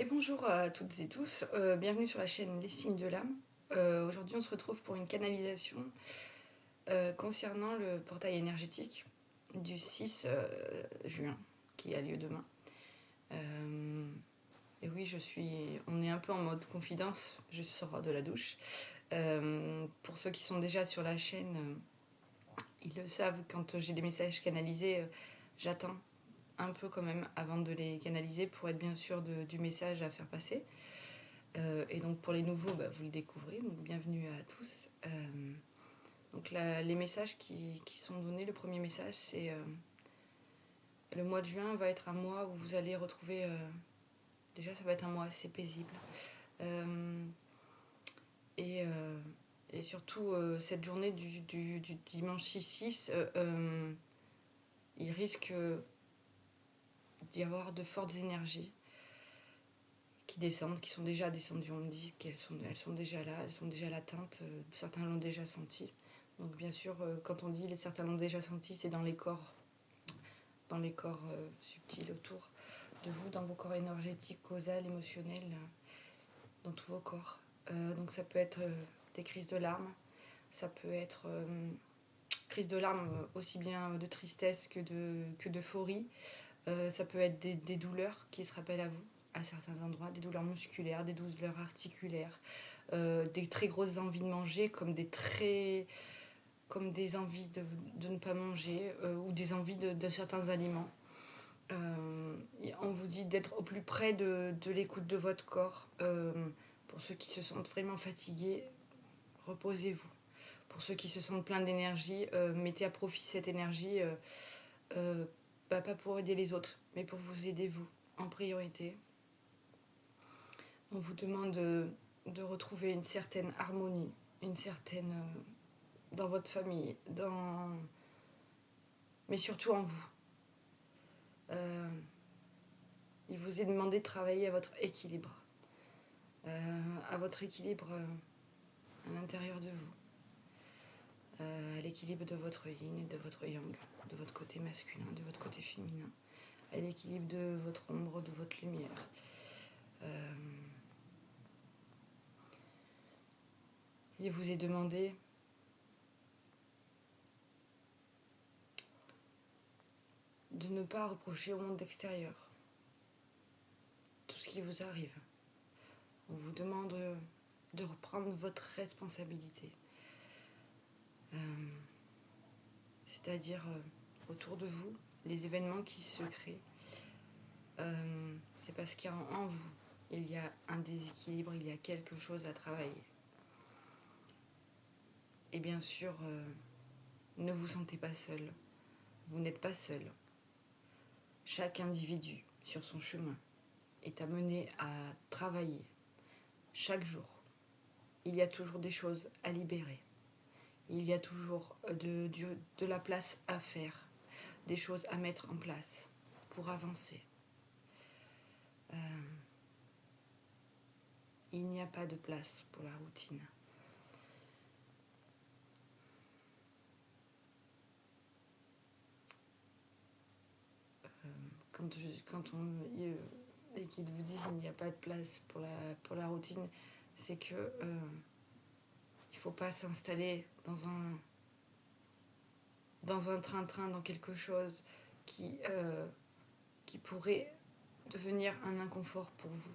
Et bonjour à toutes et tous, bienvenue sur la chaîne Les Signes de l'âme. Aujourd'hui on se retrouve pour une canalisation concernant le portail énergétique du 6 juin qui a lieu demain. Et oui, on est un peu en mode confidence, je sors de la douche. Pour ceux qui sont déjà sur la chaîne, ils le savent, quand j'ai des messages canalisés, j'attends un peu quand même avant de les canaliser pour être bien sûr du message à faire passer. Et donc pour les nouveaux, vous le découvrez, donc bienvenue à tous. Donc les messages qui sont donnés, le premier message c'est le mois de juin va être un mois où vous allez retrouver, déjà ça va être un mois assez paisible. Et, euh, et surtout cette journée du dimanche 6-6, il risque d'y avoir de fortes énergies qui descendent, qui sont déjà descendues. On me dit qu'elles sont déjà là, elles sont déjà latentes, certains l'ont déjà senti. Donc bien sûr, quand on dit certains l'ont déjà senti, c'est dans les corps subtils autour de vous, dans vos corps énergétiques, causal, émotionnels, dans tous vos corps. Donc ça peut être des crises de larmes, ça peut être crises de larmes aussi bien de tristesse que d'euphorie. Ça peut être des douleurs qui se rappellent à vous à certains endroits, des douleurs musculaires, des douleurs articulaires, des très grosses envies de manger, comme des envies de ne pas manger, ou des envies de certains aliments. On vous dit d'être au plus près de l'écoute de votre corps. Pour ceux qui se sentent vraiment fatigués, reposez-vous. Pour ceux qui se sentent pleins d'énergie, mettez à profit cette énergie, pas pour aider les autres, mais pour vous aider vous, en priorité. On vous demande de retrouver une certaine harmonie, une certaine dans votre famille, mais surtout en vous. Il vous est demandé de travailler à votre équilibre, à l'intérieur de vous, à l'équilibre de votre yin et de votre yang, de votre côté masculin, de votre côté féminin, à l'équilibre de votre ombre, de votre lumière. Il vous est demandé de ne pas reprocher au monde extérieur tout ce qui vous arrive. On vous demande de reprendre votre responsabilité. C'est-à-dire autour de vous, les événements qui se créent, c'est parce qu'en vous, il y a un déséquilibre, il y a quelque chose à travailler. Et bien sûr, ne vous sentez pas seul. Vous n'êtes pas seul. Chaque individu, sur son chemin, est amené à travailler chaque jour. Il y a toujours des choses à libérer. Il y a toujours de la place à faire, des choses à mettre en place pour avancer. Il n'y a pas de place pour la routine. Quand et qu'ils vous disent qu'il n'y a pas de place pour la routine, c'est que il ne faut pas s'installer dans un train-train, dans quelque chose qui pourrait devenir un inconfort pour vous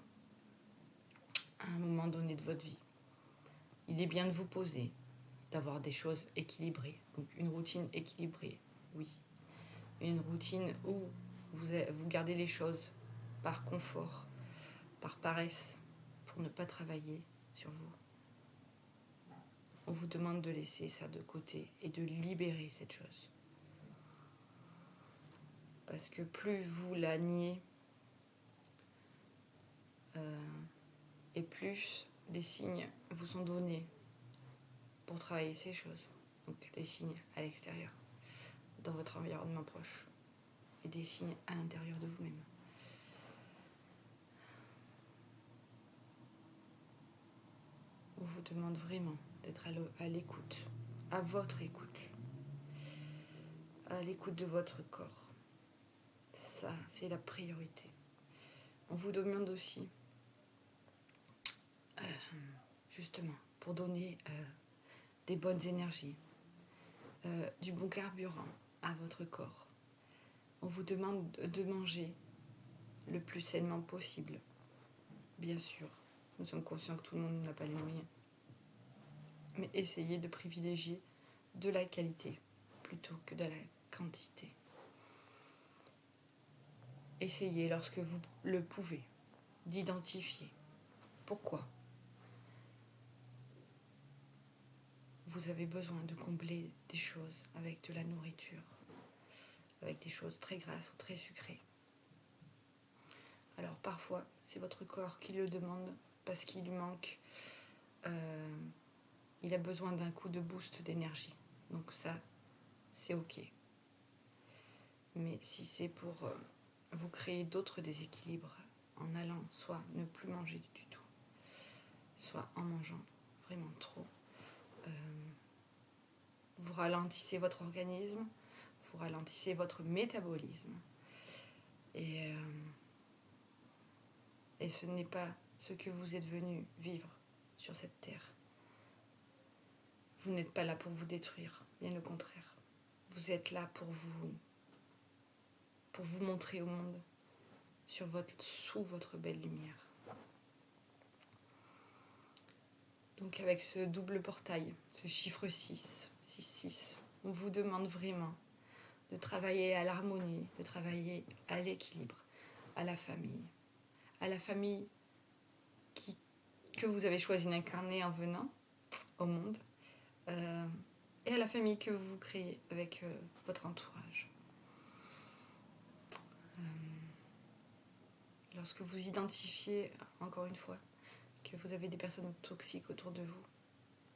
à un moment donné de votre vie. Il est bien de vous poser, d'avoir des choses équilibrées, donc une routine équilibrée, oui. Une routine où vous gardez les choses par confort, par paresse, pour ne pas travailler sur vous. On vous demande de laisser ça de côté et de libérer cette chose. Parce que plus vous la niez, et plus des signes vous sont donnés pour travailler ces choses. Donc des signes à l'extérieur, dans votre environnement proche, et des signes à l'intérieur de vous-même. On vous demande vraiment d'être à l'écoute, à votre écoute, à l'écoute de votre corps. Ça, c'est la priorité. On vous demande aussi justement, pour donner des bonnes énergies, du bon carburant à votre corps. On vous demande de manger le plus sainement possible. Bien sûr, nous sommes conscients que tout le monde n'a pas les moyens. Mais essayez de privilégier de la qualité plutôt que de la quantité. Essayez, lorsque vous le pouvez, d'identifier pourquoi vous avez besoin de combler des choses avec de la nourriture, avec des choses très grasses ou très sucrées. Alors parfois, c'est votre corps qui le demande parce qu'il lui manque, il a besoin d'un coup de boost d'énergie. Donc ça, c'est ok. Mais si c'est pour vous créer d'autres déséquilibres en allant soit ne plus manger du tout, soit en mangeant vraiment trop, vous ralentissez votre organisme, vous ralentissez votre métabolisme. Et ce n'est pas ce que vous êtes venu vivre sur cette terre. Vous n'êtes pas là pour vous détruire, bien au contraire. Vous êtes là pour vous montrer au monde sous votre belle lumière. Donc avec ce double portail, ce chiffre 6, 6, on vous demande vraiment de travailler à l'harmonie, de travailler à l'équilibre, à la famille que vous avez choisi d'incarner en venant au monde, et à la famille que vous créez avec votre entourage. Lorsque vous identifiez, encore une fois, que vous avez des personnes toxiques autour de vous,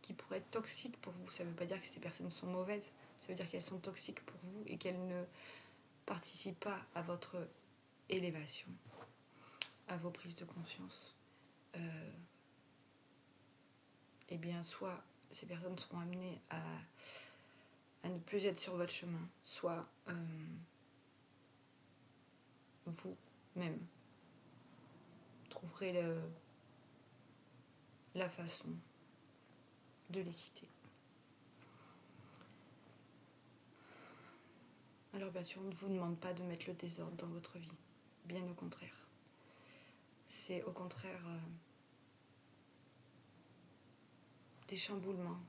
qui pourraient être toxiques pour vous, ça ne veut pas dire que ces personnes sont mauvaises, ça veut dire qu'elles sont toxiques pour vous et qu'elles ne participent pas à votre élévation, à vos prises de conscience. Eh bien, soit ces personnes seront amenées à ne plus être sur votre chemin, soit vous-même trouverez la façon de les quitter. Alors bien sûr, on ne vous demande pas de mettre le désordre dans votre vie, bien au contraire. C'est au contraire des chamboulements,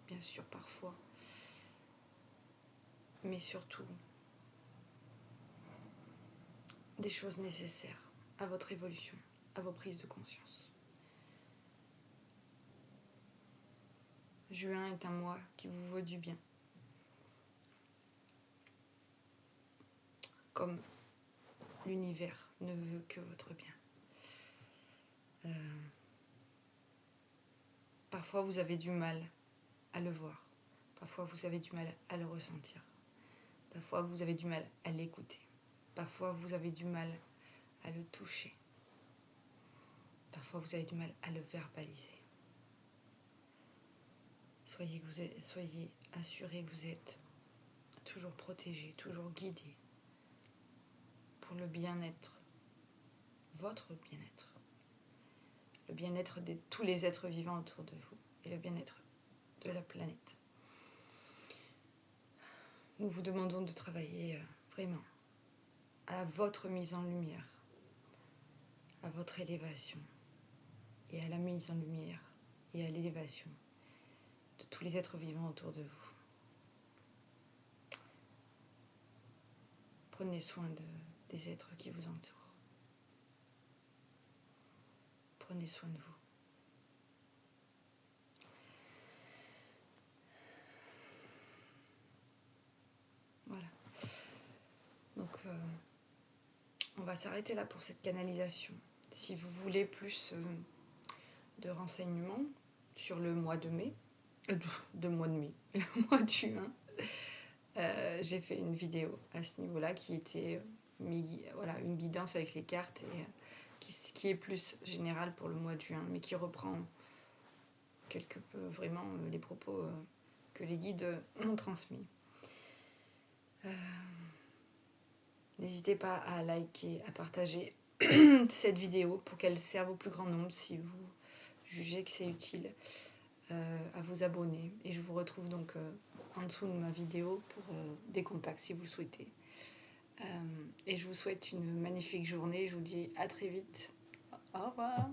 bien sûr parfois, mais surtout des choses nécessaires à votre évolution, à vos prises de conscience. Juin est un mois qui vous vaut du bien. Comme l'univers ne veut que votre bien. Parfois vous avez du mal à le voir. Parfois vous avez du mal à le ressentir. Parfois vous avez du mal à l'écouter. Parfois vous avez du mal à le toucher. Parfois vous avez du mal à le verbaliser. Soyez assurés que vous êtes toujours protégés, toujours guidés pour le bien-être, votre bien-être, le bien-être de tous les êtres vivants autour de vous et le bien-être de la planète. Nous vous demandons de travailler vraiment à votre mise en lumière, à votre élévation et à la mise en lumière et à l'élévation de tous les êtres vivants autour de vous. Prenez soin des êtres qui vous entourent. Prenez soin de vous. Voilà. Donc, on va s'arrêter là pour cette canalisation. Si vous voulez plus de renseignements sur le mois de mai, le mois de juin, j'ai fait une vidéo à ce niveau-là qui était une guidance avec les cartes et qui est plus générale pour le mois de juin, mais qui reprend quelque peu vraiment les propos que les guides m'ont transmis. N'hésitez pas à liker, à partager cette vidéo pour qu'elle serve au plus grand nombre si vous jugez que c'est utile, à vous abonner. Et je vous retrouve donc en dessous de ma vidéo pour des contacts si vous le souhaitez. Et je vous souhaite une magnifique journée. Je vous dis à très vite. Au revoir.